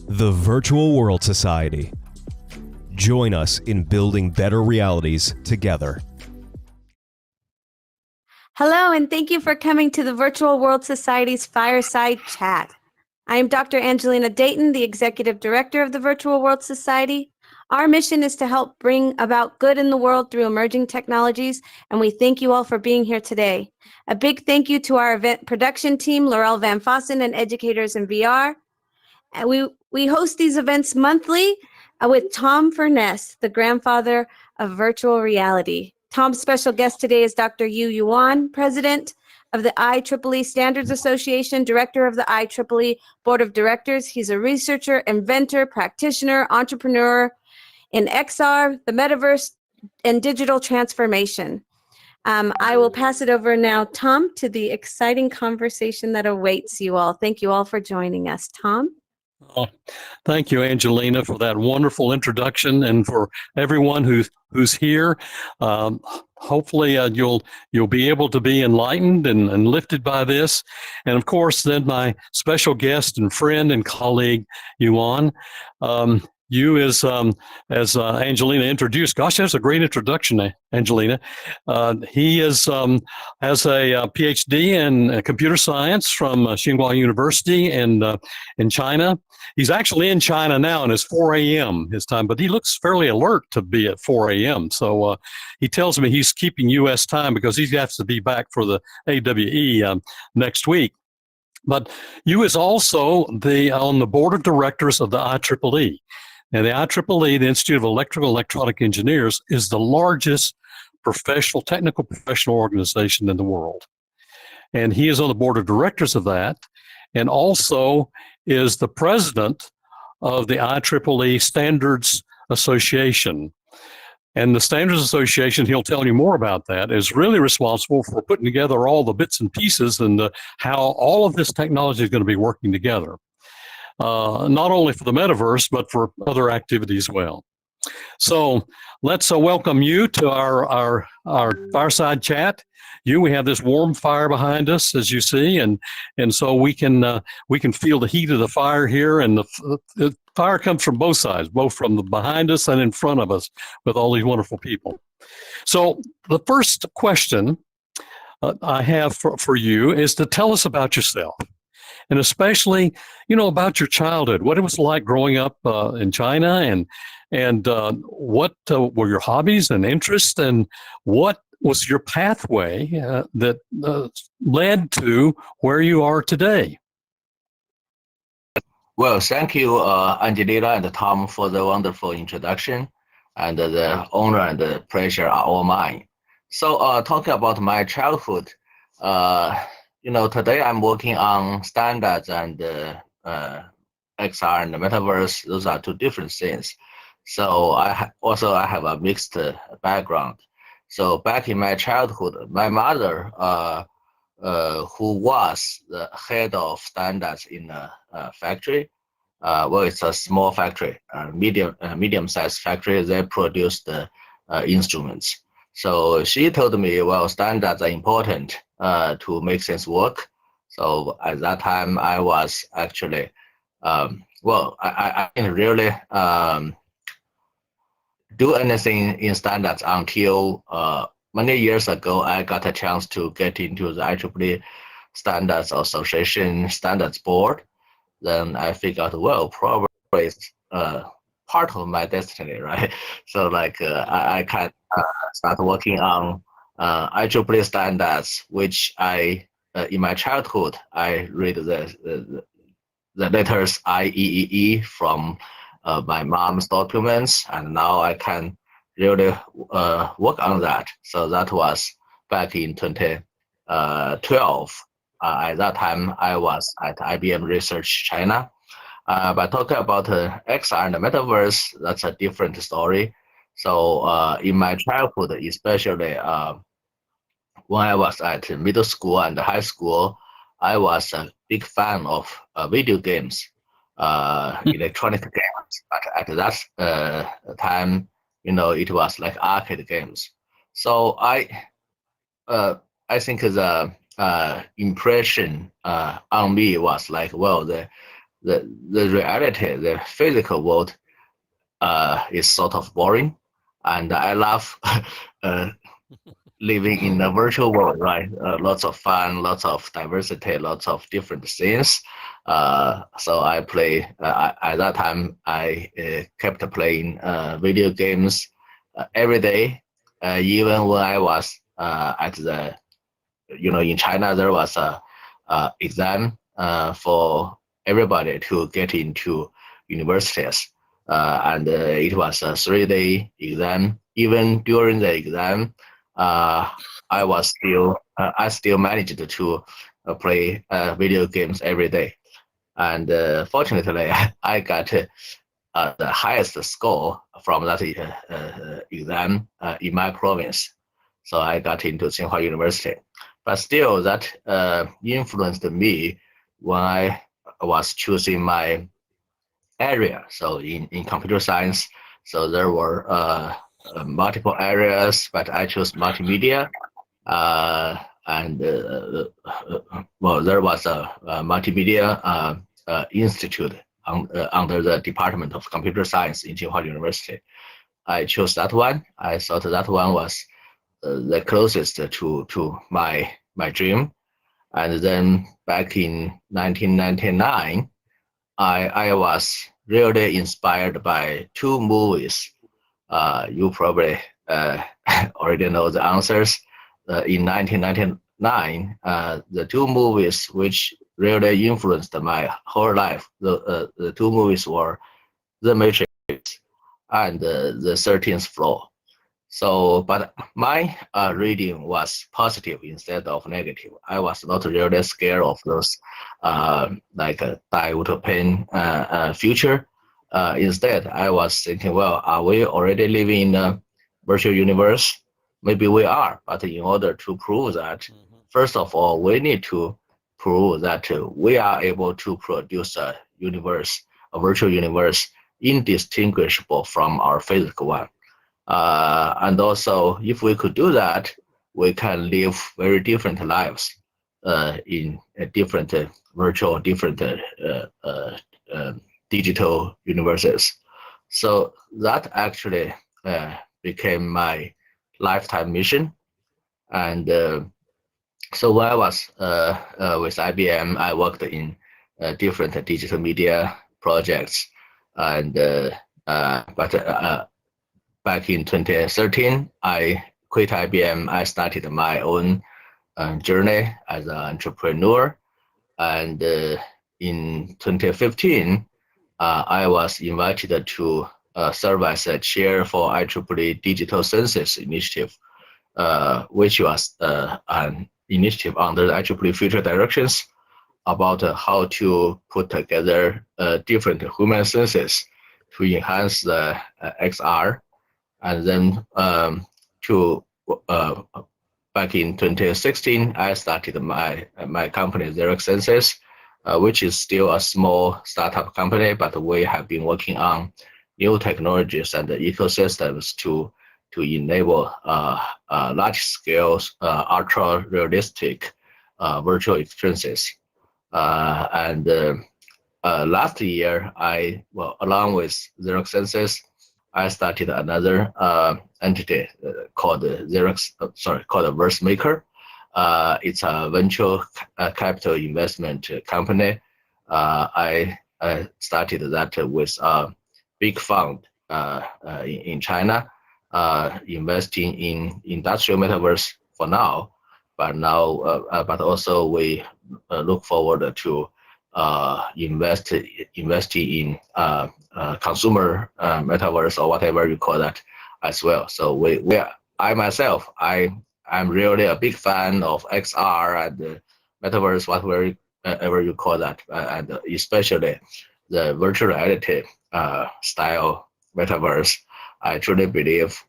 The Virtual World Society. Join us in building better realities together. Hello, and thank you for coming to the Virtual World Society's Fireside Chat. I am Dr. Angelina Dayton, the Executive Director of the Virtual World Society. Our mission is to help bring about good in the world through emerging technologies, and we thank you all for being here today. A big thank you to our event production team, Laurel Van Fossen and Educators in VR. And we host these events monthly with Tom Furness, the grandfather of virtual reality. Tom's special guest today is Dr. Yuan, president of the IEEE Standards Association, director of the IEEE Board of Directors. He's a researcher, inventor, practitioner, entrepreneur in XR, the metaverse, and digital transformation. I will pass it over now, Tom, to the exciting conversation that awaits you all. Thank you all for joining us. Tom? Oh, thank you, Angelina, for that wonderful introduction, and for everyone who's here. Hopefully, you'll be able to be enlightened and lifted by this. And of course, then my special guest and friend and colleague, Yuan. You, as Angelina introduced, gosh, that's a great introduction, Angelina. He has a PhD in computer science from Tsinghua University in China. He's actually in China now, and it's 4 a.m. his time, but he looks fairly alert to be at 4 a.m. So he tells me he's keeping U.S. time because he has to be back for the AWE next week. But you is also on the board of directors of the IEEE. And the IEEE, the Institute of Electrical and Electronic Engineers, is the largest technical professional organization in the world. And he is on the board of directors of that, and also is the president of the IEEE Standards Association. And the Standards Association, he'll tell you more about that, is really responsible for putting together all the bits and pieces and how all of this technology is going to be working together. Not only for the metaverse, but for other activities as well. So let's welcome you to our fireside chat. We have this warm fire behind us, as you see, and so we can feel the heat of the fire here, and the fire comes from both sides, both from the behind us and in front of us, with all these wonderful people. So the first question I have for you is to tell us about yourself. And especially, about your childhood, what it was like growing up in China, and what were your hobbies and interests, and what was your pathway that led to where you are today? Well, thank you, Angelina and Tom, for the wonderful introduction, and the honor and the pleasure are all mine. So talking about my childhood, today I'm working on standards and XR and the metaverse. Those are two different things. So I have a mixed background. So back in my childhood, my mother, who was the head of standards in a factory, it's a small factory, medium-sized factory. They produce the instruments. So she told me, well, standards are important to make things work. So at that time, I was actually, I didn't really do anything in standards until many years ago. I got a chance to get into the IEEE Standards Association Standards Board. Then I figured, well, probably it's part of my destiny, right? So I can start working on IEEE standards, which in my childhood, I read the letters IEEE from my mom's documents, and now I can really work on that. So that was back in 2012. At that time, I was at IBM Research China. But talking about XR and the metaverse, that's a different story. So in my childhood, especially when I was at middle school and high school, I was a big fan of video games, electronic games. But at that time, it was like arcade games. So I think the impression on me was like, well, the the reality, the physical world, is sort of boring, and I love uh, living in the virtual world, right? Lots of fun, lots of diversity, lots of different things. So I play. At that time, I kept playing video games every day. Even when I was at the, in China, there was a exam for everybody to get into universities, and it was a 3 day exam. Even during the exam, uh, I still managed to play video games every day. And fortunately, I got the highest score from that exam in my province. So I got into Tsinghua University. But still, that influenced me when I was choosing my area. So in computer science, so there were multiple areas, but I chose multimedia. And well, there was a multimedia institute under the Department of Computer Science in Tsinghua University. I chose that one. I thought that one was the closest to my dream. And then back in 1999, I was really inspired by two movies. You probably already know the answers. In 1999, the two movies which really influenced my whole life, the two movies were The Matrix and The 13th Floor. So, but my reading was positive instead of negative. I was not really scared of those like a dystopian future. Instead, I was thinking, well, are we already living in a virtual universe? Maybe we are, but in order to prove that, first of all, we need to prove that we are able to produce a universe, a virtual universe, indistinguishable from our physical one. And also, if we could do that, we can live very different lives in different virtual, different digital universes. So that actually became my lifetime mission. And so when I was with IBM, I worked in different digital media projects. And but back in 2013, I quit IBM. I started my own journey as an entrepreneur. And in 2015, I was invited to serve as a chair for IEEE Digital Census Initiative, which was an initiative under the IEEE Future Directions about how to put together different human census to enhance the XR. And then to back in 2016, I started my company Xerox Census, which is still a small startup company, but we have been working on new technologies and ecosystems to enable large scale, ultra realistic virtual experiences. And last year, along with Xerox Census, I started another entity called called VerseMaker. It's a venture capital investment company. I started that with a big fund in China, investing in industrial metaverse for now. But also we look forward to investing in consumer metaverse or whatever you call that as well. So I'm really a big fan of XR and metaverse, whatever you call that, and especially the virtual reality style metaverse. I truly believe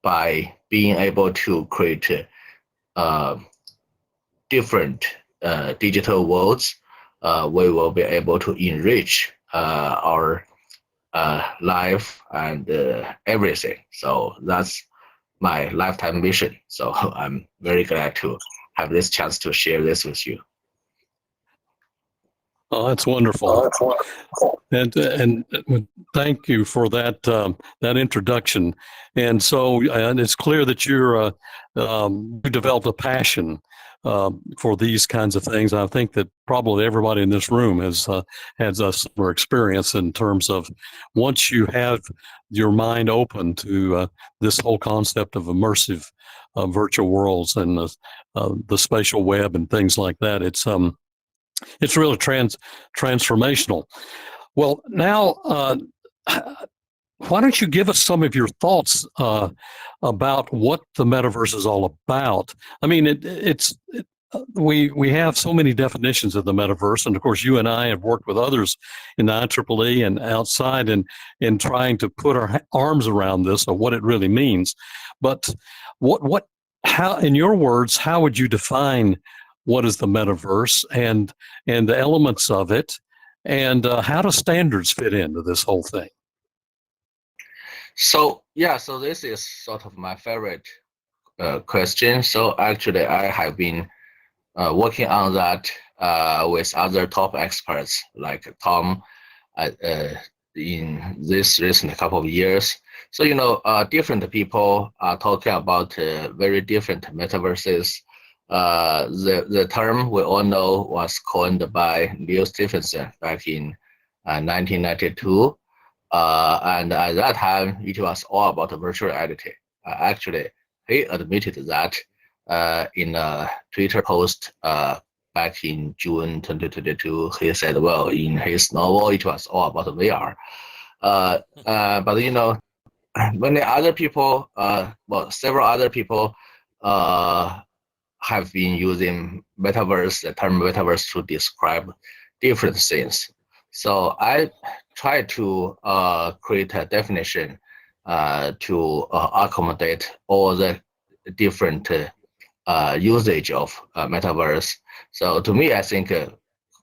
by being able to create different digital worlds, we will be able to enrich our life and everything. So that's my lifetime mission. So I'm very glad to have this chance to share this with you. Oh, that's wonderful. And thank you for that that introduction. And so, and it's clear that you developed a passion for these kinds of things. I think that probably everybody in this room has a similar experience in terms of once you have your mind open to this whole concept of immersive virtual worlds and the spatial web and things like that. It's really transformational. Well, now, why don't you give us some of your thoughts about what the metaverse is all about? I mean, we have so many definitions of the metaverse, and of course, you and I have worked with others in the IEEE and outside, in trying to put our arms around this or what it really means. But how, in your words, how would you define what is the metaverse and the elements of it, and how do standards fit into this whole thing? So yeah, so this is sort of my favorite question. So actually, I have been working on that with other top experts like Tom in this recent couple of years. So different people are talking about very different metaverses. The term we all know was coined by Neil Stephenson back in 1992. And at that time, it was all about virtual reality. Actually, he admitted that in a Twitter post back in June 2022. He said, well, in his novel, it was all about VR. But many other people, several other people have been using metaverse, the term metaverse, to describe different things. So I try to create a definition to accommodate all the different usage of metaverse. So to me, I think, of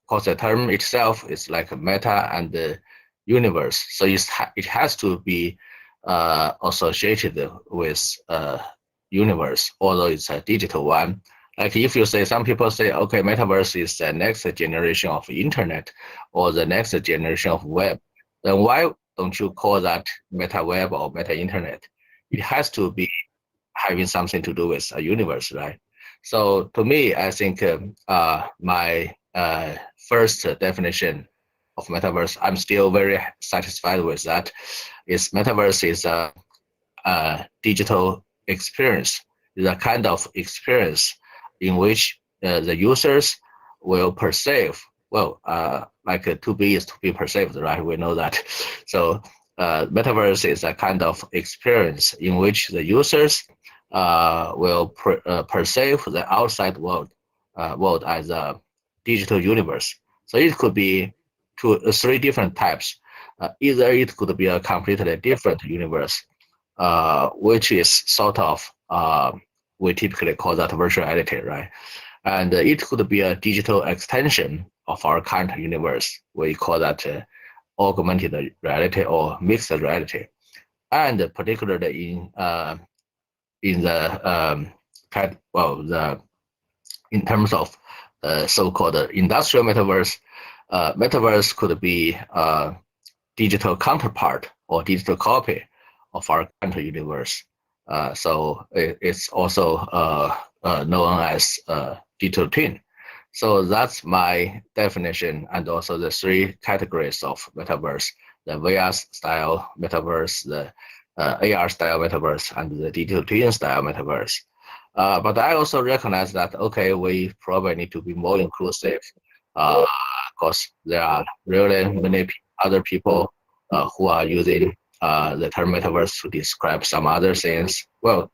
course, the term itself is like meta and the universe. So it has to be associated with universe, although it's a digital one. Like if you say, some people say, okay, metaverse is the next generation of internet or the next generation of web, then why don't you call that meta web or meta internet? It has to be having something to do with a universe, right? So to me, I think my first definition of metaverse, I'm still very satisfied with that, is metaverse is a digital experience, is a kind of experience in which the users will perceive, well, like to be is to be perceived, right? We know that. So metaverse is a kind of experience in which the users will perceive the outside world as a digital universe. So it could be three different types. Either it could be a completely different universe, which is sort of we typically call that virtual reality, right? And it could be a digital extension of our current universe. We call that augmented reality or mixed reality. And particularly in terms of so-called industrial metaverse, metaverse could be a digital counterpart or digital copy of our current universe. So it's also known as digital twin. So that's my definition, and also the three categories of metaverse: the VR style metaverse, the AR style metaverse, and the digital twin style metaverse. But I also recognize that, okay, we probably need to be more inclusive, because there are really many other people who are using the term metaverse to describe some other things. Well,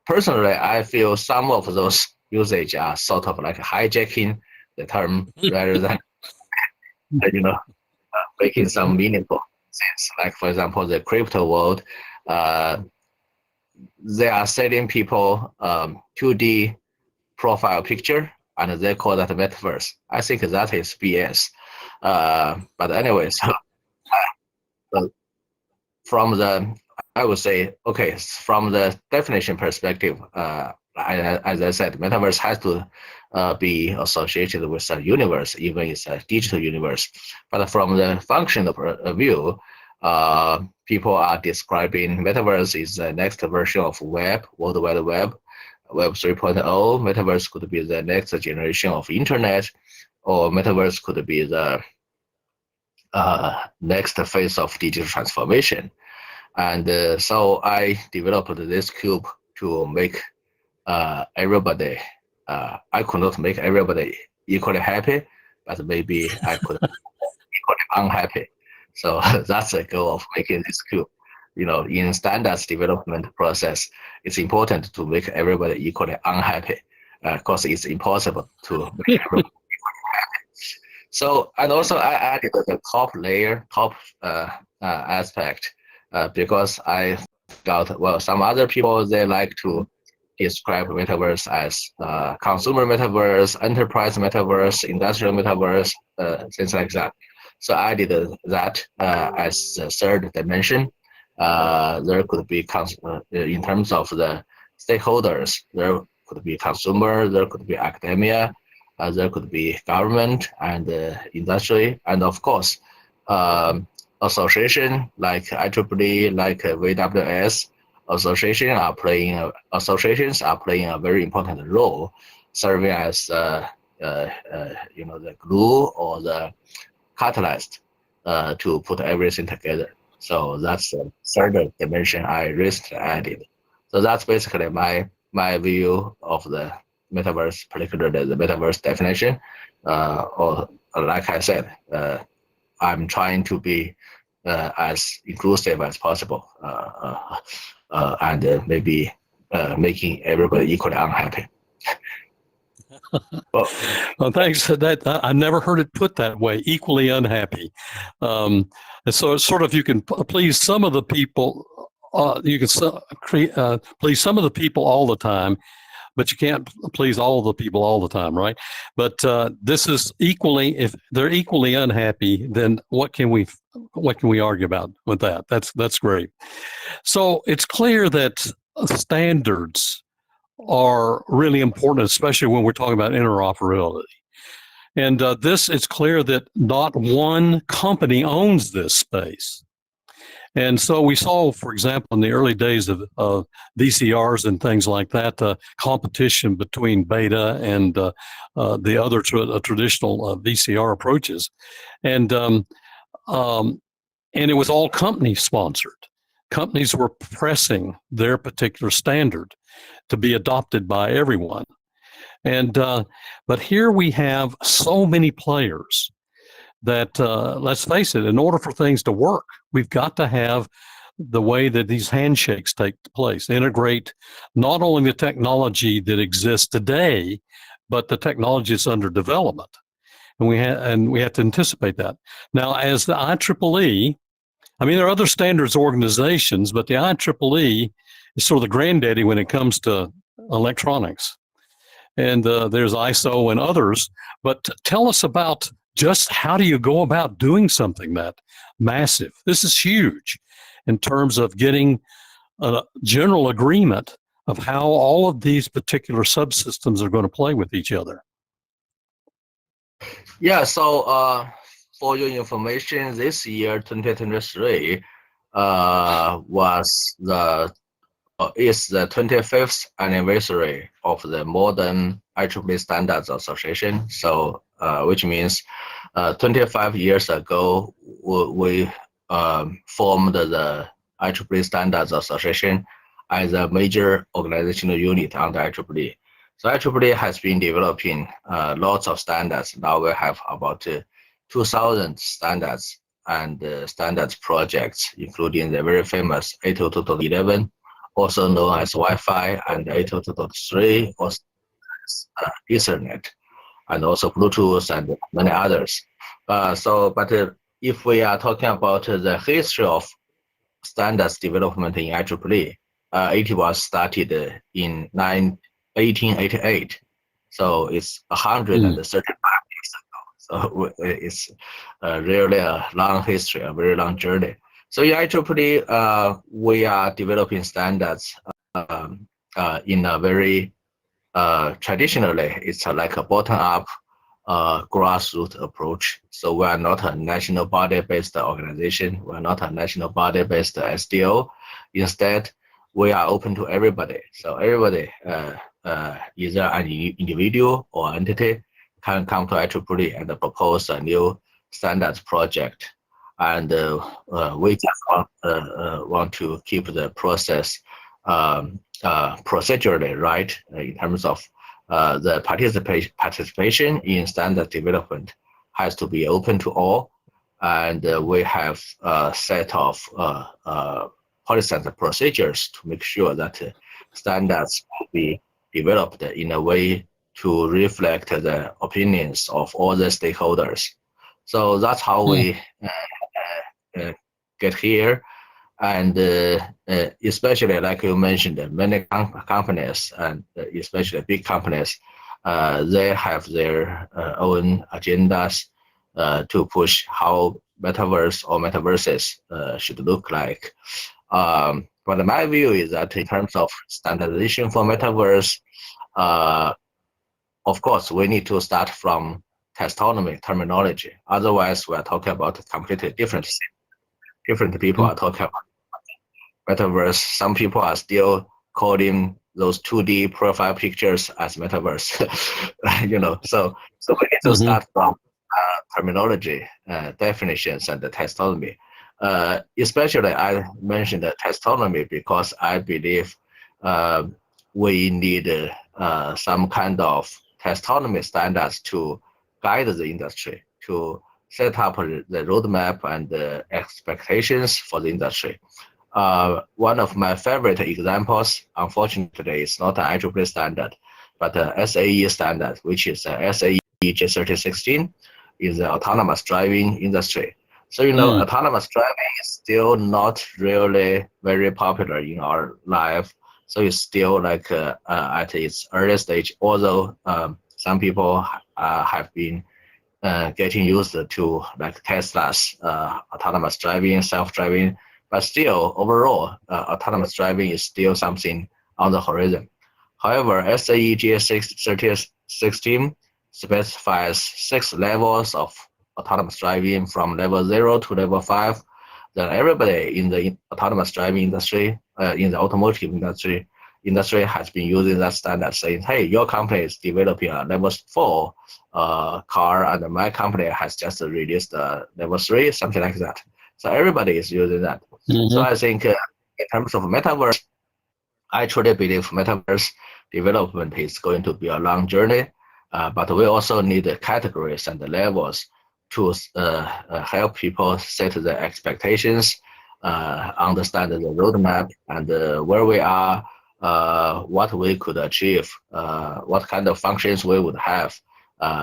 personally, I feel some of those usage are sort of like hijacking the term rather than making some meaningful sense. Like, for example, the crypto world, they are selling people 2D profile picture, and they call that metaverse. I think that is BS. But anyway, so I would say, okay, from the definition perspective, as I said, metaverse has to be associated with a universe, even it's a digital universe. But from the functional view, people are describing metaverse is the next version of web, World Wide Web, Web 3.0. Metaverse could be the next generation of internet, or metaverse could be the next phase of digital transformation. And so I developed this cube to make everybody. I could not make everybody equally happy, but maybe I could equally unhappy. So that's the goal of making this cube. In standards development process, it's important to make everybody equally unhappy, because it's impossible to make everybody equally happy. So, and also I added the top layer, top aspect, because I got, well, some other people, they like to describe metaverse as consumer metaverse, enterprise metaverse, industrial metaverse, things like that. So I did that as the third dimension. There could be, in terms of the stakeholders, there could be consumer, there could be academia, there could be government and industry, and of course, association like IEEE, like VWS. Associations are playing a very important role, serving as the glue or the catalyst to put everything together. So that's the third dimension I recently added. So that's basically my view of the metaverse, particularly the metaverse definition. Or like I said, I'm trying to be as inclusive as possible, and maybe making everybody equally unhappy. Well, thanks. That I never heard it put that way. Equally unhappy. And so it's sort of, you can please some of the people. You can please some of the people all the time, but you can't please all of the people all the time, right? But this is equally. If they're equally unhappy, then what can we argue about with that? That's great. So it's clear that standards are really important, especially when we're talking about interoperability. And it's clear that not one company owns this space. And so we saw, for example, in the early days of VCRs and things like that, competition between beta and the other traditional VCR approaches. And it was all company sponsored. Companies were pressing their particular standard to be adopted by everyone. And but here we have so many players that, let's face it, in order for things to work, we've got to have the way that these handshakes take place, integrate not only the technology that exists today, but the technology that's under development. And we have to anticipate that. Now, as the IEEE, I mean, there are other standards organizations, but the IEEE is sort of the granddaddy when it comes to electronics. And there's ISO and others. But tell us about just how do you go about doing something that massive? This is huge in terms of getting a general agreement of how all of these particular subsystems are going to play with each other. Yeah, so for your information, this year, 2023, is the 25th anniversary of the modern IEEE Standards Association. So, which means 25 years ago, we formed the IEEE Standards Association as a major organizational unit under IEEE. So IEEE has been developing lots of standards. Now we have about 2,000 standards and standards projects, including the very famous 802.11, also known as Wi-Fi, and 802.3, also Ethernet, and also Bluetooth and many others. But if we are talking about the history of standards development in IEEE, it was started in 1888. So it's 135 years ago. So it's really a long history, a very long journey. So in IEEE, we are developing standards in a very traditionally it's like a bottom-up grassroots approach. So we are not a national body-based organization. We are not a national body-based SDO. Instead, we are open to everybody. So everybody, either an individual or entity, can come to IEEE and propose a new standards project. And we just want to keep the process procedurally right in terms of the participation in standard development has to be open to all. And we have a set of policies and procedures to make sure that standards will be developed in a way to reflect the opinions of all the stakeholders. So that's how we get here. And especially like you mentioned, many companies, and especially big companies, they have their own agendas to push how metaverse or metaverses should look like. But my view is that in terms of standardization for metaverse, of course, we need to start from taxonomy terminology. Otherwise, we are talking about completely different things. Different people are talking about metaverse. Some people are still calling those 2D profile pictures as metaverse. So we need to start from terminology, definitions, and the taxonomy. Especially, I mentioned the taxonomy because I believe we need some kind of taxonomy standards to guide the industry, to set up the roadmap and the expectations for the industry. One of my favorite examples, unfortunately, is not an IEEE standard, but a SAE standard, which is SAE J3016, is the autonomous driving industry. So, autonomous driving is still not really very popular in our life. So it's still like at its early stage, although some people have been getting used to like Tesla's autonomous driving, self-driving, but still overall, autonomous driving is still something on the horizon. However, SAE J3016 specifies 6 levels of autonomous driving from level 0 to level 5. Then everybody in the autonomous driving industry, in the automotive industry has been using that standard, saying, hey, your company is developing a level 4 car, and my company has just released level 3, something like that. So everybody is using that. So I think in terms of metaverse, I truly believe metaverse development is going to be a long journey, but we also need the categories and the levels to help people set the expectations, understand the roadmap and where we are, what we could achieve, what kind of functions we would have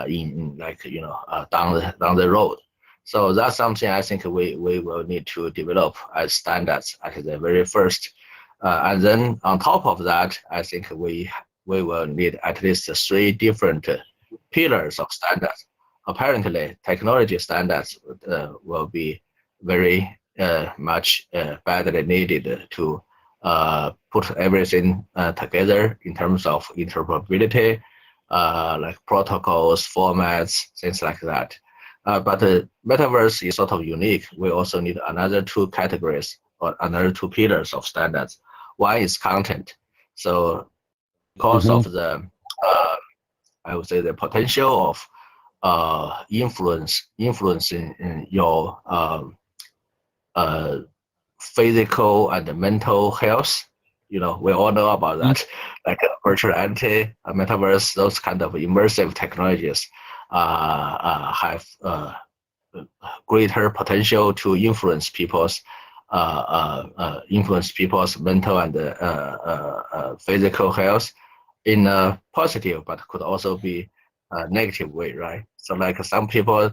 in down the road. So that's something I think we will need to develop as standards at the very first. And then on top of that, I think we will need at least 3 different pillars of standards. Apparently, technology standards will be very much badly needed to put everything together in terms of interoperability, like protocols, formats, things like that. But the metaverse is sort of unique. We also need another 2 categories or another 2 pillars of standards. One is content. So because of the, I would say the potential of influencing in your physical and mental health. We all know about that, like virtual reality, metaverse, those kind of immersive technologies have greater potential to influence people's mental and physical health in a positive, but could also be a negative way, right? So like some people,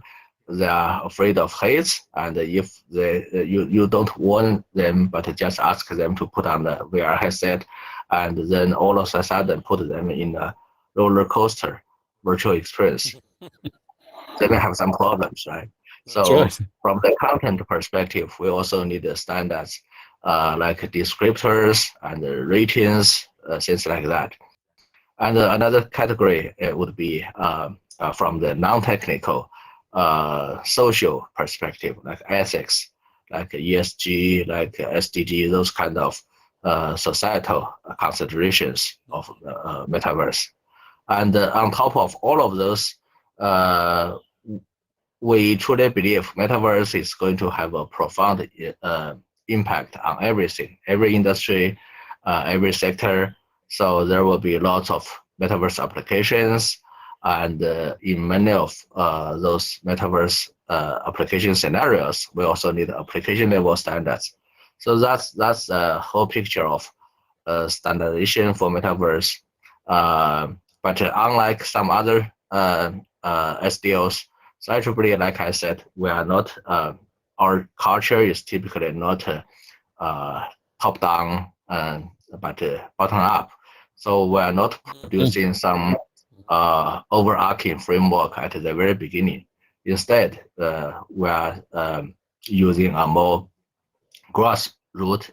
they are afraid of heights, and if you don't warn them, but just ask them to put on the VR headset, and then all of a sudden put them in a roller coaster virtual experience, they may have some problems, right? So from the content perspective, we also need the standards like descriptors and ratings, things like that. And another category would be from the non-technical social perspective, like ethics, like ESG, like SDG, those kind of societal considerations of metaverse. And on top of all of those, we truly believe metaverse is going to have a profound impact on everything, every industry, every sector. So there will be lots of metaverse applications, and in many of those metaverse application scenarios, we also need application level standards. So that's the whole picture of standardization for metaverse. But unlike some other SDOs, so IEEE, like I said, we are not. Our culture is typically not top down, but bottom up. So we are not producing some overarching framework at the very beginning. Instead, we are using a more grassroots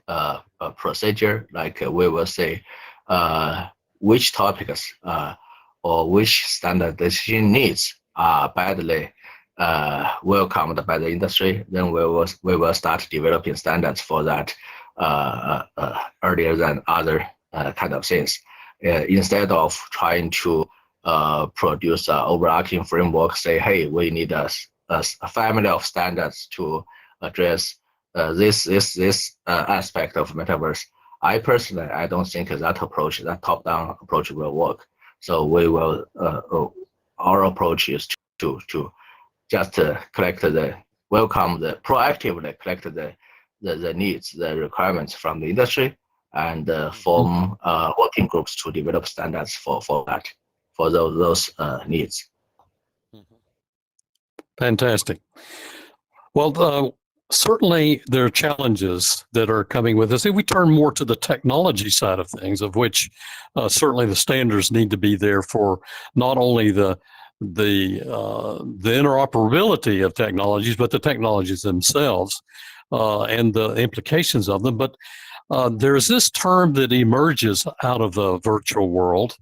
procedure. Like we will say, which topics or which standardization needs are badly welcomed by the industry, then we will start developing standards for that earlier than other kind of things. Instead of trying to produce an overarching framework, say, hey, we need a family of standards to address this aspect of metaverse. I personally, I don't think that approach, that top-down approach, will work. So we will. Our approach is to just proactively collect the needs, the requirements from the industry, and form working groups to develop standards for those needs. Fantastic. Well, certainly there are challenges that are coming with this. If we turn more to the technology side of things, of which certainly the standards need to be there for not only the interoperability of technologies, but the technologies themselves and the implications of them. But there's this term that emerges out of the virtual world,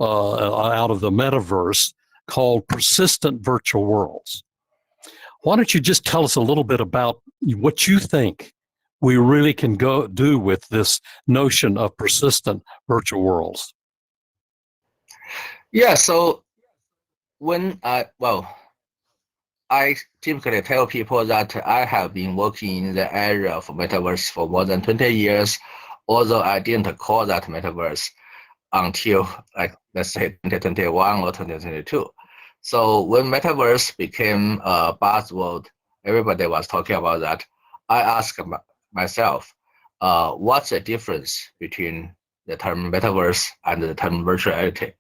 out of the metaverse, called persistent virtual worlds. Why don't you just tell us a little bit about what you think we really can go do with this notion of persistent virtual worlds? Yeah, so when I typically tell people that I have been working in the area of metaverse for more than 20 years, although I didn't call that metaverse until, like, let's say 2021 or 2022. So when metaverse became a buzzword, everybody was talking about that. I asked myself, what's the difference between the term metaverse and the term virtual reality?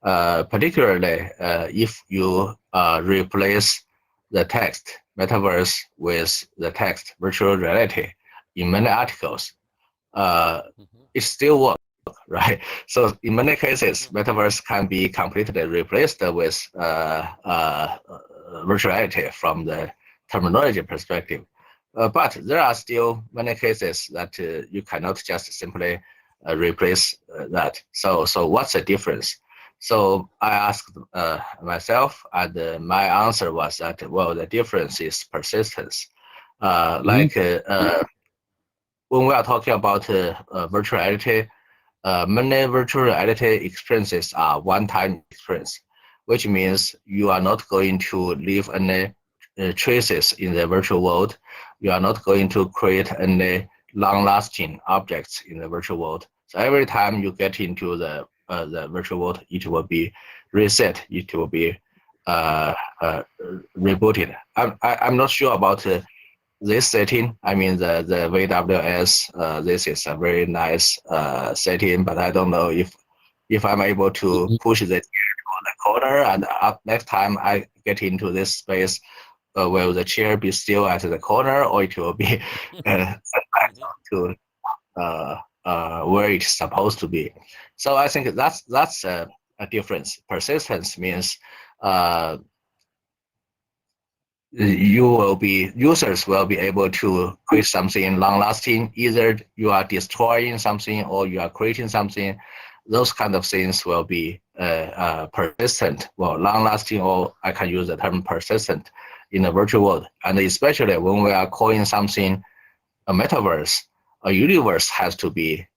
Particularly if you replace the text metaverse with the text virtual reality in many articles, it still works, right? So in many cases, metaverse can be completely replaced with virtual reality from the terminology perspective. But there are still many cases that you cannot just simply replace that. So what's the difference? So I asked myself, and my answer was that, well, the difference is persistence. Like when we are talking about virtual reality, many virtual reality experiences are one-time experience, which means you are not going to leave any traces in the virtual world. You are not going to create any long-lasting objects in the virtual world. So every time you get into the virtual world, it will be reset. It will be rebooted. I'm not sure about this setting. I mean, the VWS. This is a very nice setting, but I don't know if I'm able to push the chair to the corner, and next time I get into this space, will the chair be still at the corner, or it will be to where it's supposed to be? So I think that's a difference. Persistence means users will be able to create something long-lasting. Either you are destroying something or you are creating something those kind of things will be persistent, well, long-lasting, or I can use the term persistent in the virtual world. And especially when we are calling something a metaverse, a universe has to be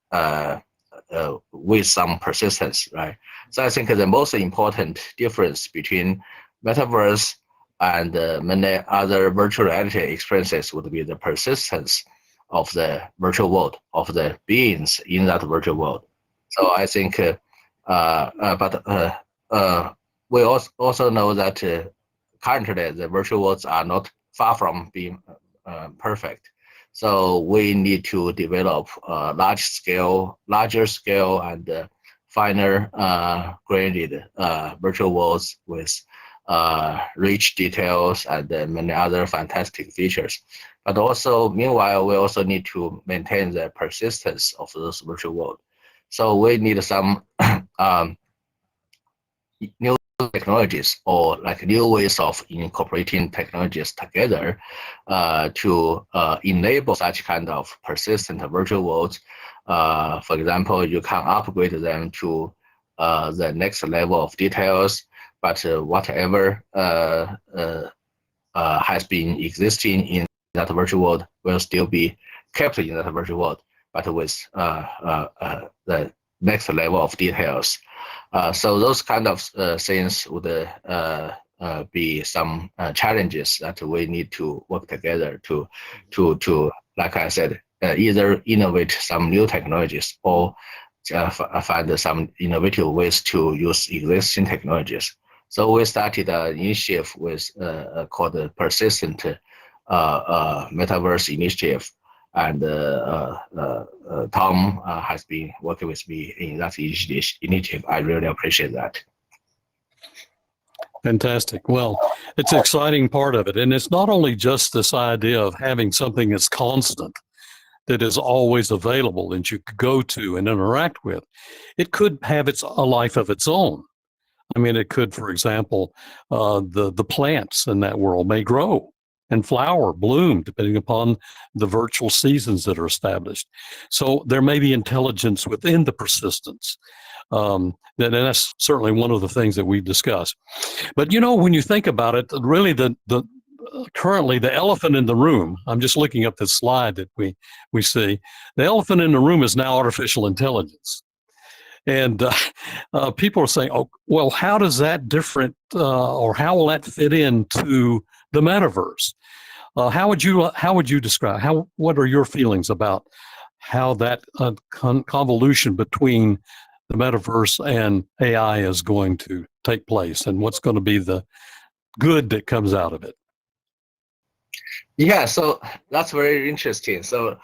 with some persistence, right? So I think the most important difference between metaverse and many other virtual reality experiences would be the persistence of the virtual world, of the beings in that virtual world. So I think, we also know that currently the virtual worlds are not far from being perfect. So we need to develop larger scale and finer graded virtual worlds with rich details and many other fantastic features. But also, meanwhile, we also need to maintain the persistence of those virtual worlds. So we need some new technologies, or like new ways of incorporating technologies together to enable such kind of persistent virtual worlds. For example, you can upgrade them to the next level of details, but whatever has been existing in that virtual world will still be kept in that virtual world, but with the next level of details. So those kind of things would be some challenges that we need to work together to like I said, either innovate some new technologies or find some innovative ways to use existing technologies. So we started an initiative with called the Persistent Metaverse Initiative, and Tom has been working with me in that initiative. I really appreciate that. Fantastic. Well, it's an exciting part of it. And it's not only just this idea of having something that's constant, that is always available that you could go to and interact with. It could have a life of its own. I mean, it could, for example, the plants in that world may grow and flower, bloom, depending upon the virtual seasons that are established. So there may be intelligence within the persistence. And that's certainly one of the things that we've discussed. But, when you think about it, really currently the elephant in the room, I'm just looking up this slide that we see, the elephant in the room is now artificial intelligence. And people are saying, oh, well, how does that different, or how will that fit into the metaverse? How would you describe, what are your feelings about how that convolution between the metaverse and AI is going to take place, and what's going to be the good that comes out of it? Yeah, so that's very interesting. So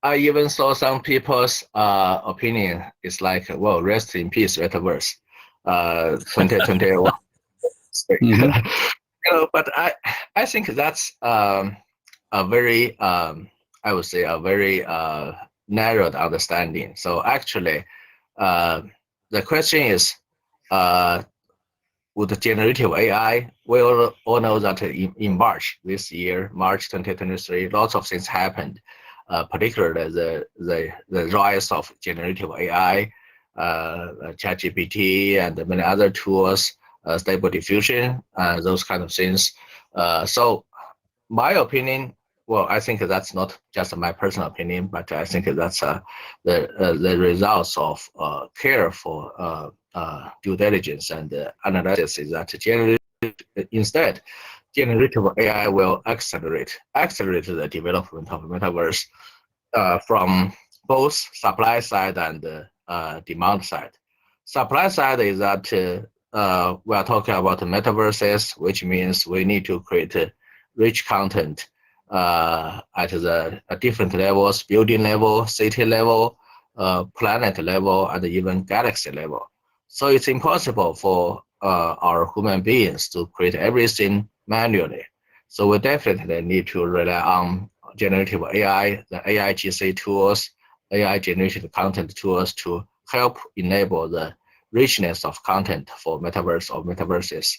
I even saw some people's opinion. It's like, well, rest in peace, metaverse, 2021. Mm-hmm. But I think that's a very, I would say, a very narrowed understanding. So actually, the question is, with generative AI, we all know that in March this year, March 2023, lots of things happened, particularly the rise of generative AI, ChatGPT, and many other tools, Stable Diffusion, those kind of things. So my opinion, well, I think that's not just my personal opinion, but I think that's the results of care for due diligence and analysis is that generative AI will accelerate the development of metaverse from both supply side and demand side. Supply side is that we are talking about metaverses, which means we need to create rich content at the different levels, building level, city level, planet level, and even galaxy level. So it's impossible for our human beings to create everything manually. So we definitely need to rely on generative AI, the AI GC tools, AI generated content tools to help enable the richness of content for metaverse or metaverses.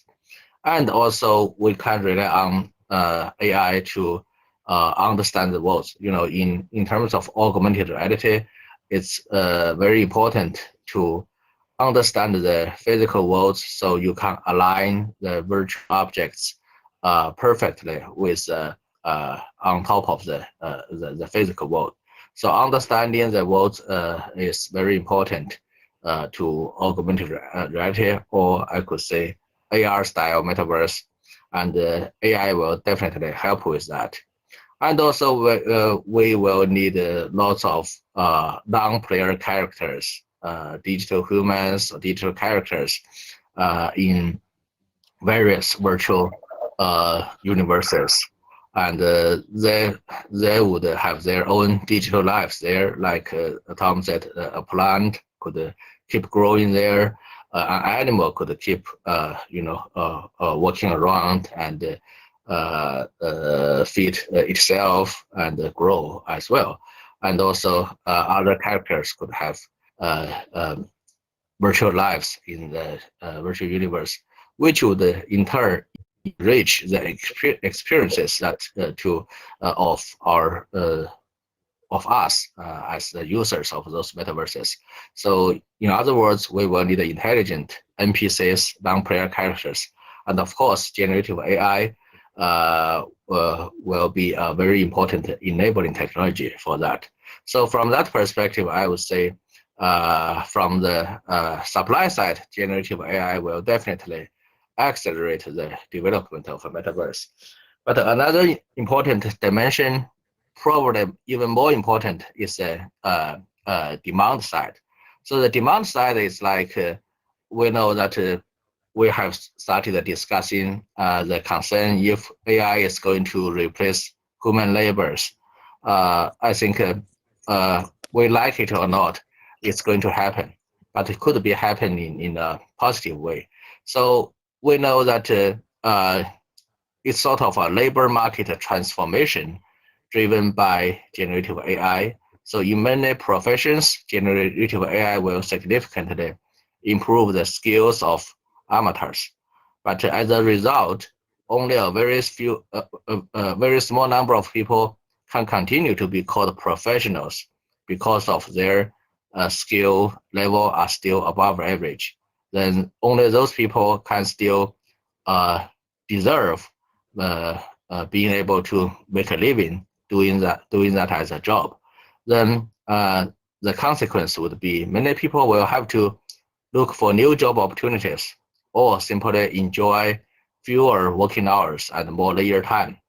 And also we can rely on AI to understand the world. In terms of augmented reality, it's very important to understand the physical world, so you can align the virtual objects perfectly with on top of the physical world. So understanding the world is very important to augmented reality, or I could say AR style metaverse, and AI will definitely help with that. And also, we will need lots of non-player characters, digital humans, or digital characters in various virtual universes. And they would have their own digital lives there, like Tom said, a plant could keep growing there, an animal could keep, walking around and feed itself and grow as well. And also other characters could have virtual lives in the virtual universe, which would in turn enrich the experiences that of our of us as the users of those metaverses. So in other words, we will need intelligent NPCs, non-player characters, and of course, generative AI will be a very important enabling technology for that. So from that perspective, I would say from the supply side, generative AI will definitely accelerate the development of a metaverse. But another important dimension, probably even more important, is the demand side. So the demand side is like we know that we have started discussing the concern if AI is going to replace human labors. I think we like it or not, it's going to happen, but it could be happening in a positive way. So we know that it's sort of a labor market transformation driven by generative AI. So in many professions, generative AI will significantly improve the skills of amateurs. But as a result, only a very small number of people can continue to be called professionals because of their skill level are still above average. Then only those people can still deserve being able to make a living doing that as a job. Then the consequence would be many people will have to look for new job opportunities or simply enjoy fewer working hours and more leisure time.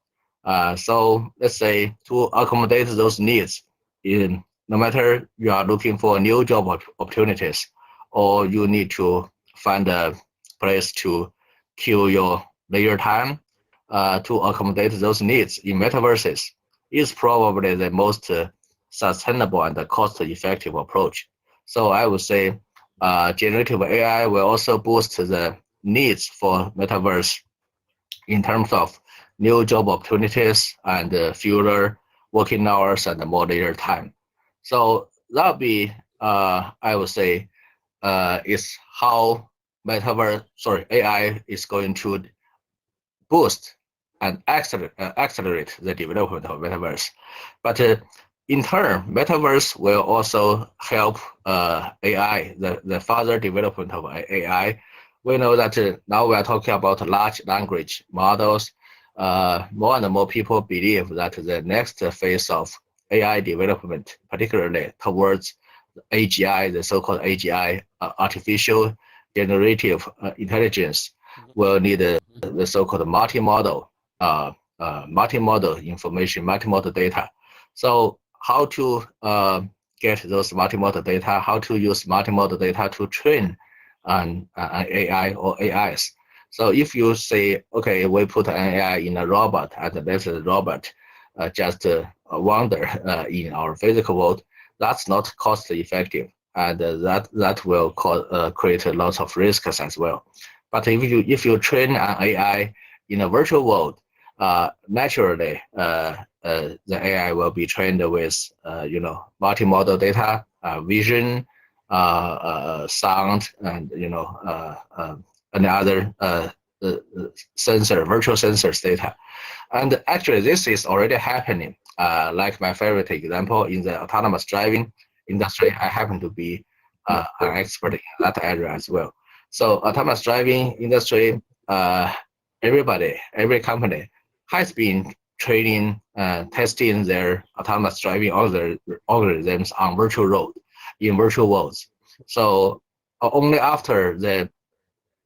So let's say to accommodate those needs, no matter you are looking for new job opportunities or you need to find a place to kill your leisure time to accommodate those needs in metaverses is probably the most sustainable and cost-effective approach. So I would say generative AI will also boost the needs for metaverse in terms of new job opportunities and fewer working hours and more leisure time. So that'll be, I would say, is how AI is going to boost and accelerate the development of metaverse. But in turn, metaverse will also help AI, the further development of AI. We know that now we are talking about large language models. More and more people believe that the next phase of AI development, particularly towards AGI, the so-called AGI, artificial generative intelligence, will need the so-called multimodal information, multimodal data. So how to get those multimodal data, how to use multimodal data to train an AI or AIs. So if you say, okay, we put an AI in a robot and let the robot just wander in our physical world, that's not cost effective, and that will create lots of risks as well. But if you train an AI in a virtual world, naturally the AI will be trained with multimodal data, vision, sound, and and other virtual sensors data. And actually, this is already happening. Like my favorite example in the autonomous driving industry, I happen to be an expert in that area as well. So autonomous driving industry, every company has been training, testing their autonomous driving algorithms on virtual road, in virtual worlds. So only after they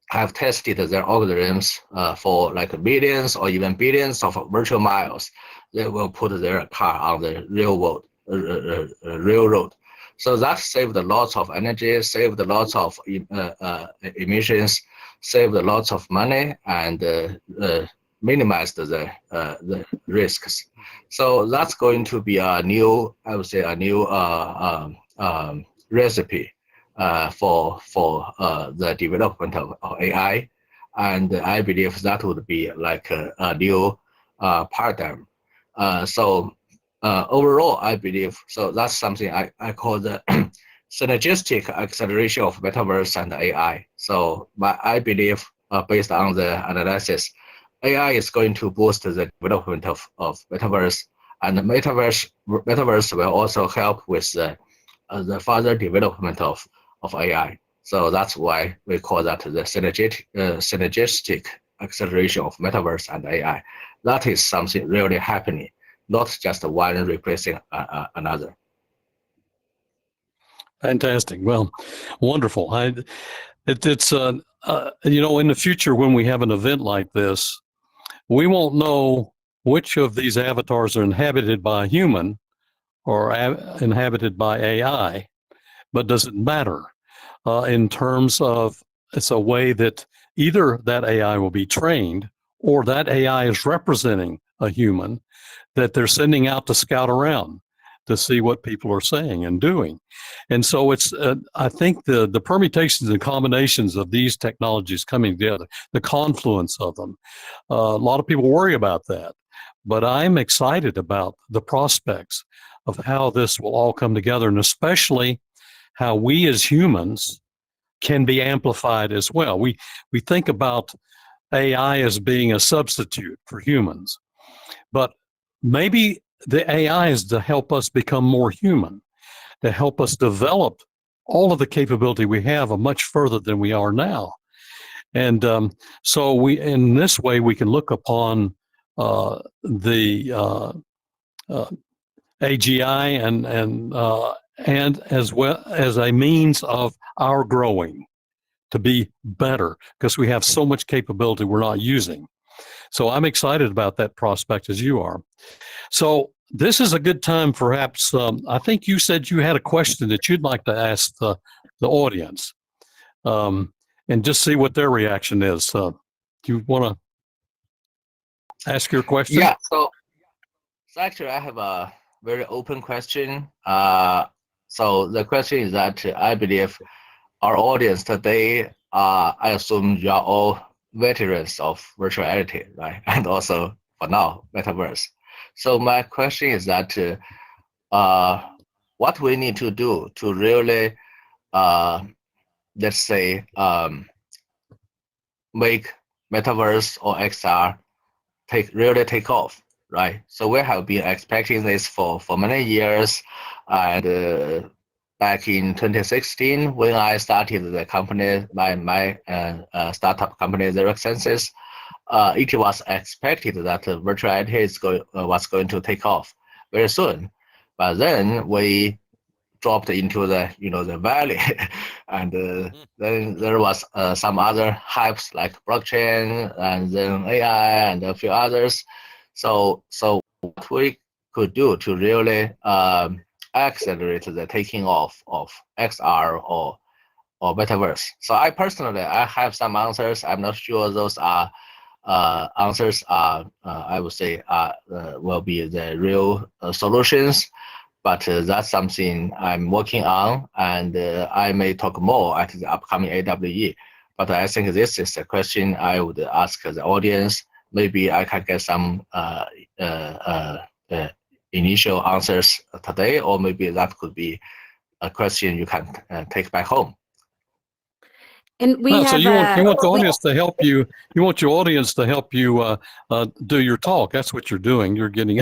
have tested their algorithms for like millions or even billions of virtual miles, they will put their car on the real world, real road. So that saved lots of energy, saved lots of emissions, saved lots of money, and minimized the risks. So that's going to be a new, I would say, a new recipe for the development of AI, and I believe that would be like a new paradigm. So overall, I believe so. That's something I call the synergistic acceleration of metaverse and AI. So, but I believe based on the analysis, AI is going to boost the development of metaverse, and the metaverse will also help with the further development of AI. So that's why we call that the synergistic acceleration of metaverse and AI. That is something really happening, not just one replacing another. Fantastic. Well, wonderful. It's in the future when we have an event like this, we won't know which of these avatars are inhabited by a human or inhabited by AI, but does it matter in terms of it's a way that either that AI will be trained or that AI is representing a human that they're sending out to scout around to see what people are saying and doing. And so it's, I think the permutations and combinations of these technologies coming together, the confluence of them, a lot of people worry about that. But I'm excited about the prospects of how this will all come together, and especially how we as humans can be amplified as well. We think about AI as being a substitute for humans, but maybe the AI is to help us become more human, to help us develop all of the capability we have much further than we are now. And so we, in this way, we can look upon the AGI and as well as a means of our growing to be better, because we have so much capability we're not using. So I'm excited about that prospect as you are. So this is a good time, perhaps. I think you said you had a question that you'd like to ask the audience, and just see what their reaction is. Do you want to ask your question? Yeah. So actually, I have a very open question. So the question is that I believe our audience today, I assume you are all veterans of virtual reality, right? And also for now, metaverse. So my question is that what we need to do to really, let's say, make metaverse or XR really take off, right? So we have been expecting this for many years, and back in 2016, when I started the company, my startup company, Zero Senses, it was expected that virtual reality was going to take off very soon. But then we dropped into the valley, and then there was some other hypes like blockchain and then AI and a few others. So what we could do to really accelerate the taking off of XR or metaverse. So I personally, I have some answers. I'm not sure those are answers are, I would say, will be the real solutions. But that's something I'm working on, and I may talk more at the upcoming AWE. But I think this is a question I would ask the audience. Maybe I can get some initial answers today, or maybe that could be a question you can take back home. And we So have you want the audience to help you. You want your audience to help you do your talk. That's what you're doing. You're getting.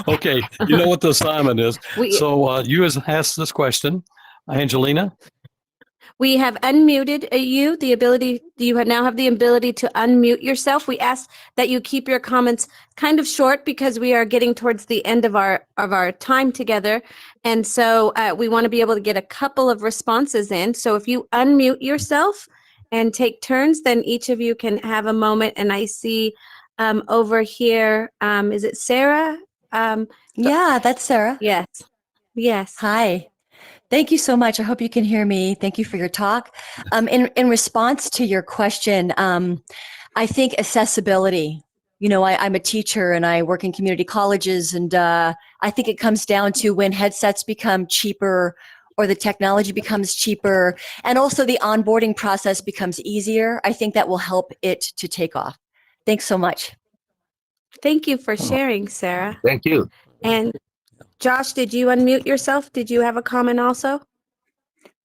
Okay, you know what the assignment is. we So you asked this question, Angelina. we have unmuted you. You now have the ability to unmute yourself. We ask that you keep your comments kind of short because we are getting towards the end of our time together, and so we want to be able to get a couple of responses in. So if you unmute yourself and take turns, then each of you can have a moment. And I see over here, is it Sarah? Yeah, that's Sarah. Yes. Yes. Hi. Thank you so much. I hope you can hear me. Thank you for your talk. In response to your question, I think accessibility. You know, I'm a teacher and I work in community colleges, and I think it comes down to when headsets become cheaper or the technology becomes cheaper, and also the onboarding process becomes easier. I think that will help it to take off. Thanks so much. Thank you for sharing, Sarah. Thank you. And Josh, did you unmute yourself? Did you have a comment also?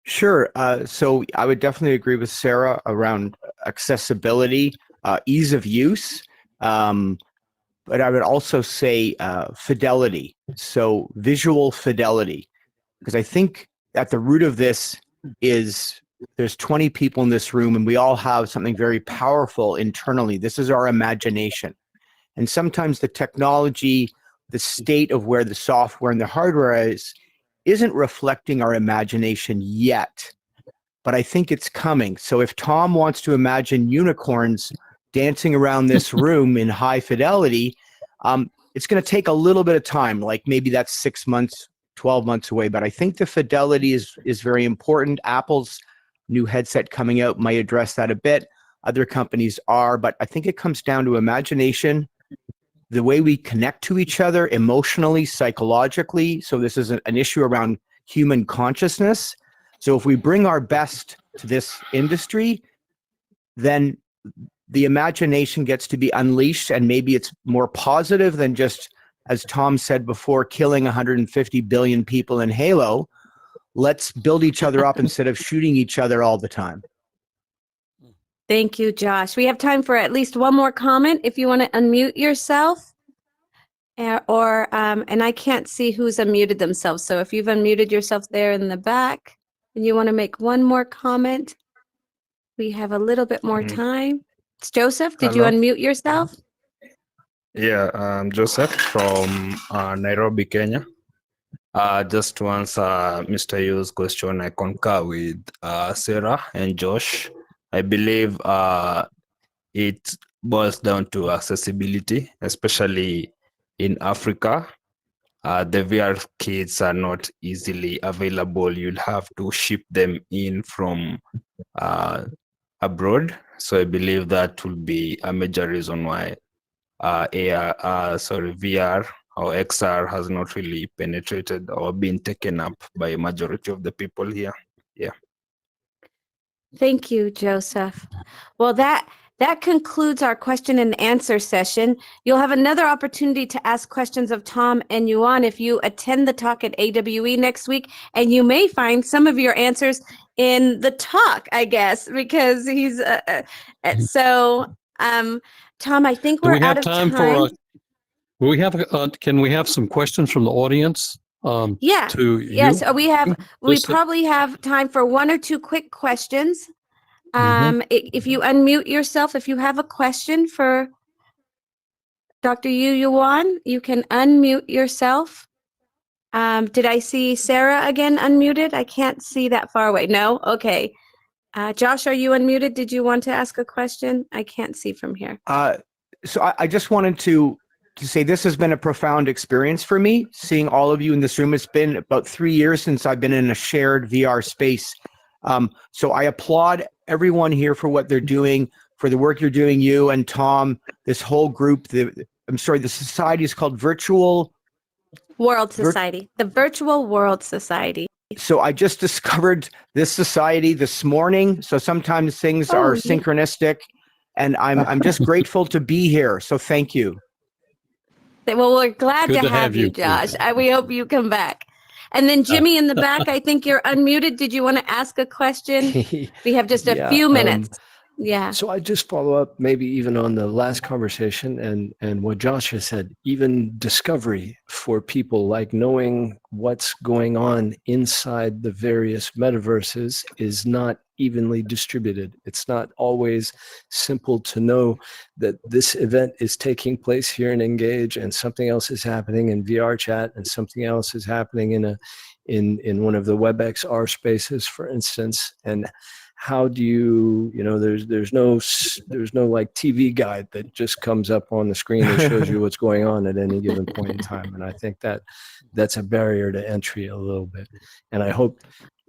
Sure. So I would definitely agree with Sarah around accessibility, ease of use, but I would also say fidelity. So visual fidelity, because I think at the root of this is there's 20 people in this room and we all have something very powerful internally. This is our imagination. And sometimes the technology, the state of where the software and the hardware isn't reflecting our imagination yet, but I think it's coming. So if Tom wants to imagine unicorns dancing around this room in high fidelity, it's going to take a little bit of time, like maybe that's 6 months, 12 months away. But I think the fidelity is very important. Apple's new headset coming out might address that a bit. Other companies are, but I think it comes down to imagination, the way we connect to each other emotionally, psychologically. So this is an issue around human consciousness. So if we bring our best to this industry, then the imagination gets to be unleashed, and maybe it's more positive than just, as Tom said before, killing 150 billion people in Halo. Let's build each other up instead of shooting each other all the time. Thank you, Josh. We have time for at least one more comment. If you want to unmute yourself, and I can't see who's unmuted themselves. So if you've unmuted yourself there in the back and you want to make one more comment, we have a little bit more time. It's Joseph, did you Hello. unmute yourself? Yeah, I'm Joseph from Nairobi, Kenya. Just to answer Mr. Yu's question, I concur with Sarah and Josh. I believe it boils down to accessibility, especially in Africa. The VR kits are not easily available. You'll have to ship them in from abroad. So I believe that will be a major reason why VR or XR has not really penetrated or been taken up by a majority of the people here. Yeah. Thank you, Joseph. Well, that concludes our question and answer session. You'll have another opportunity to ask questions of Tom and Yuan if you attend the talk at AWE next week, and you may find some of your answers in the talk, I guess, because he's so. Tom, I think we're out of time. Can we have some questions from the audience? Yeah. To yes, you? we probably have time for one or two quick questions. If you unmute yourself, if you have a question for Dr. Yuan, you can unmute yourself. Did I see Sarah again unmuted? I can't see that far away. No? Okay. Josh, are you unmuted? Did you want to ask a question? I can't see from here. So I just wanted to say this has been a profound experience for me, seeing all of you in this room. It's been about 3 years since I've been in a shared VR space. So I applaud everyone here for what they're doing, for the work you're doing, you and Tom, this whole group. The society is called Virtual World Society, the Virtual World Society. So I just discovered this society this morning. So sometimes things are synchronistic, and I'm just grateful to be here. So thank you. Well, we're glad Good to have you, too. Josh. We hope you come back. And then Jimmy in the back, I think you're unmuted. Did you want to ask a question? We have just a Yeah, few minutes. Yeah. So I just follow up maybe even on the last conversation and what Josh has said, even discovery for people, like knowing what's going on inside the various metaverses is not evenly distributed. It's not always simple to know that this event is taking place here in Engage and something else is happening in VR chat and something else is happening in one of the WebXR spaces, for instance. And how do you know, there's no like TV guide that just comes up on the screen and shows you what's going on at any given point in time. And I think that's a barrier to entry a little bit. And I hope,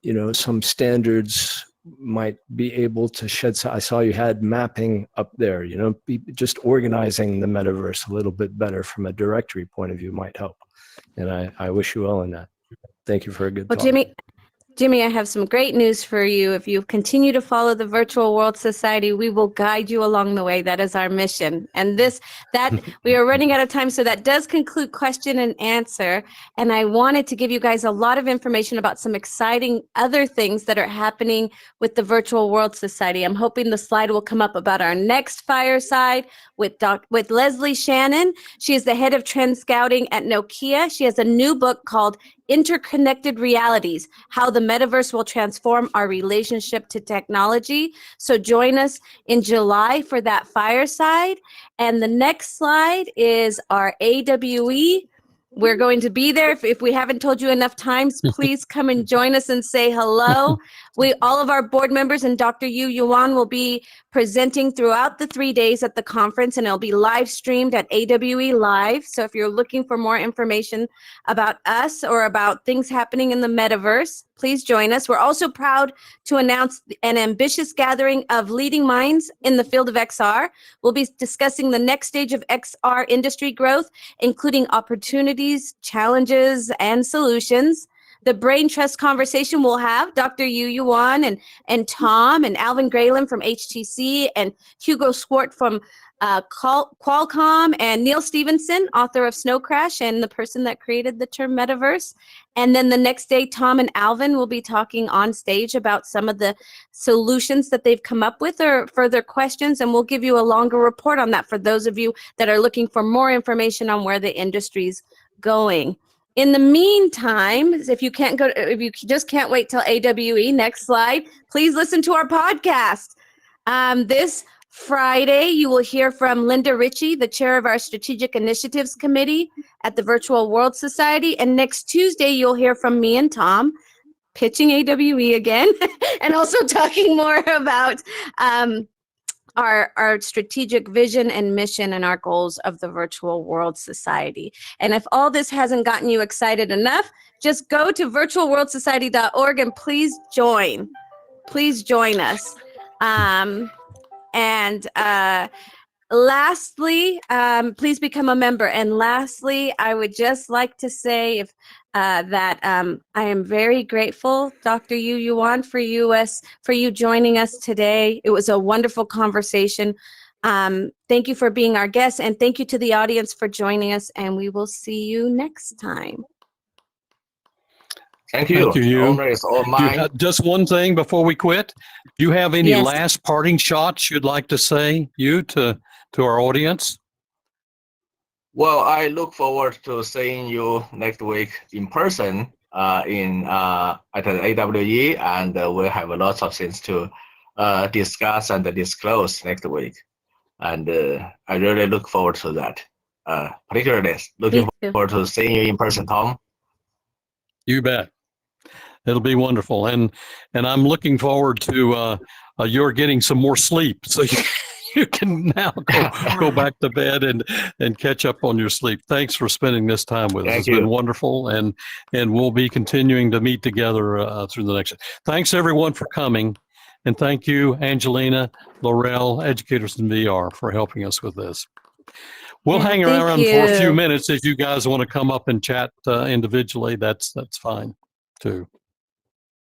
you know, some standards might be able to shed some. I saw you had mapping up there, you know, just organizing the metaverse a little bit better from a directory point of view might help. And I wish you well in that. Thank you for a good talk. Jimmy, I have some great news for you. If you continue to follow the Virtual World Society, we will guide you along the way. That is our mission. And we are running out of time, so that does conclude question and answer. And I wanted to give you guys a lot of information about some exciting other things that are happening with the Virtual World Society. I'm hoping the slide will come up about our next Fireside with Leslie Shannon. She is the head of trend scouting at Nokia. She has a new book called Interconnected Realities, How the Metaverse Will Transform Our Relationship to Technology. So join us in July for that Fireside. And the next slide is our AWE. We're going to be there. If we haven't told you enough times, please come and join us and say hello. All of our board members and Dr. Yuan will be presenting throughout the 3 days at the conference, and it'll be live streamed at AWE Live. So if you're looking for more information about us or about things happening in the metaverse, please join us. We're also proud to announce an ambitious gathering of leading minds in the field of XR. We'll be discussing the next stage of XR industry growth, including opportunities, challenges, and solutions. The Brain Trust conversation we'll have Dr. Yuan and Tom and Alvin Graylin from HTC and Hugo Swart from Qualcomm and Neil Stevenson, author of Snow Crash and the person that created the term metaverse. And then the next day, Tom and Alvin will be talking on stage about some of the solutions that they've come up with or further questions. And we'll give you a longer report on that for those of you that are looking for more information on where the industry's going. In the meantime, if you just can't wait till AWE, next slide, please listen to our podcast. This Friday, you will hear from Linda Ritchie, the chair of our Strategic Initiatives Committee at the Virtual World Society. And next Tuesday, you'll hear from me and Tom, pitching AWE again, and also talking more about our strategic vision and mission and our goals of the Virtual World Society. And if all this hasn't gotten you excited enough, just go to virtualworldsociety.org and please join. Please join us. Lastly, please become a member. And lastly, I would just like to say that I am very grateful, Dr. Yuan, for you joining us today. It was a wonderful conversation. Thank you for being our guest, and thank you to the audience for joining us, and we will see you next time. Thank you. Thank you. The honor is all mine. Just one thing before we quit. Do you have any Yes. last parting shots you'd like to say to our audience? Well, I look forward to seeing you next week in person at the AWE, and we'll have lots of things to discuss and disclose next week. And I really look forward to that. Particularly looking forward to seeing you in person, Tom. You bet. It'll be wonderful. And I'm looking forward to your getting some more sleep so you can now go back to bed and catch up on your sleep. Thanks for spending this time with us. It's been wonderful, and we'll be continuing to meet together through the next. Thanks everyone for coming, and thank you, Angelina, Laurel, Educators in VR, for helping us with this. We'll hang around for a few minutes if you guys want to come up and chat individually. That's fine too.